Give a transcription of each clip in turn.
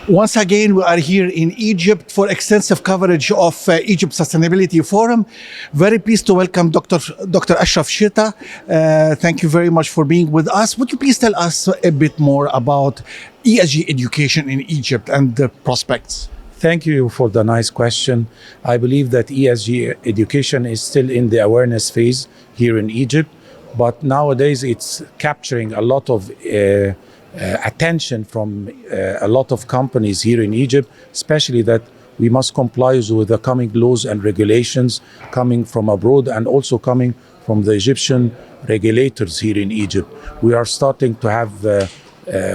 Once again, we are here in Egypt for extensive coverage of Egypt Sustainability Forum. Very pleased to welcome Dr. Ashraf Sheta. Thank you very much for being with us. Would you please tell us a bit more about ESG education in Egypt and the prospects? Thank you for the nice question. I believe that ESG education is still in the awareness phase here in Egypt, but nowadays it's capturing a lot of attention from a lot of companies here in Egypt, especially that we must comply with the coming laws and regulations coming from abroad and also coming from the Egyptian regulators here in Egypt. We are starting to have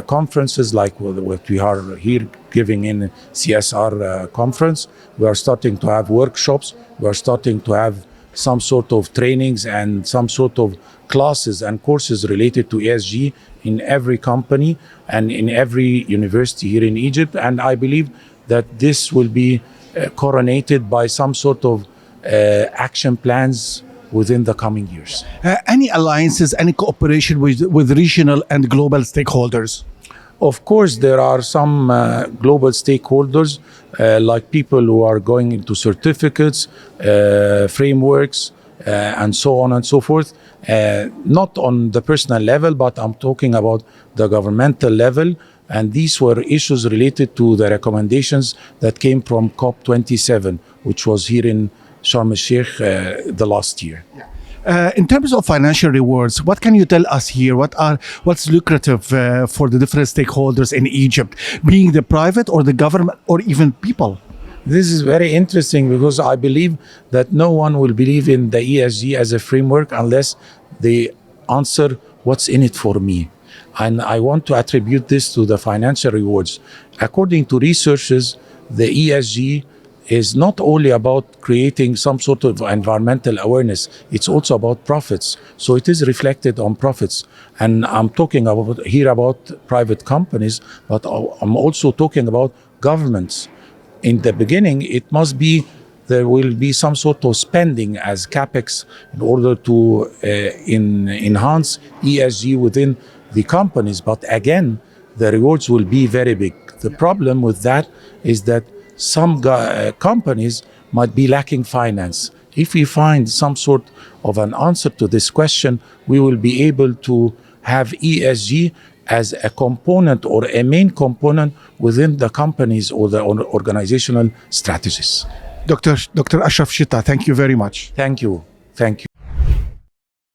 conferences like what we are here giving in CSR conference. We are starting to have workshops. We are starting to have some sort of trainings and some sort of classes and courses related to ESG in every company and in every university here in Egypt. And I believe that this will be coronated by some sort of action plans within the coming years. Any alliances, any cooperation with regional and global stakeholders? Of course, there are some global stakeholders, like people who are going into certificates, frameworks, and so on and so forth. Not on the personal level, but I'm talking about the governmental level. And these were issues related to the recommendations that came from COP27, which was here in Sharm el-Sheikh the last year. In terms of financial rewards, what can you tell us here? What's lucrative for the different stakeholders in Egypt, being the private or the government or even people? This is very interesting because I believe that no one will believe in the ESG as a framework unless they answer what's in it for me. And I want to attribute this to the financial rewards. According to researchers, the ESG is not only about creating some sort of environmental awareness, it's also about profits. So it is reflected on profits. And I'm talking about here about private companies, but I'm also talking about governments. In the beginning, it must be, there will be some sort of spending as capex in order to enhance ESG within the companies. But again, the rewards will be very big. The problem with that is that some companies might be lacking finance. If we find some sort of an answer to this question, we will be able to have ESG as a component or a main component within the companies or the organizational strategies. Dr. Ashraf Sheta, thank you very much. Thank you. Thank you.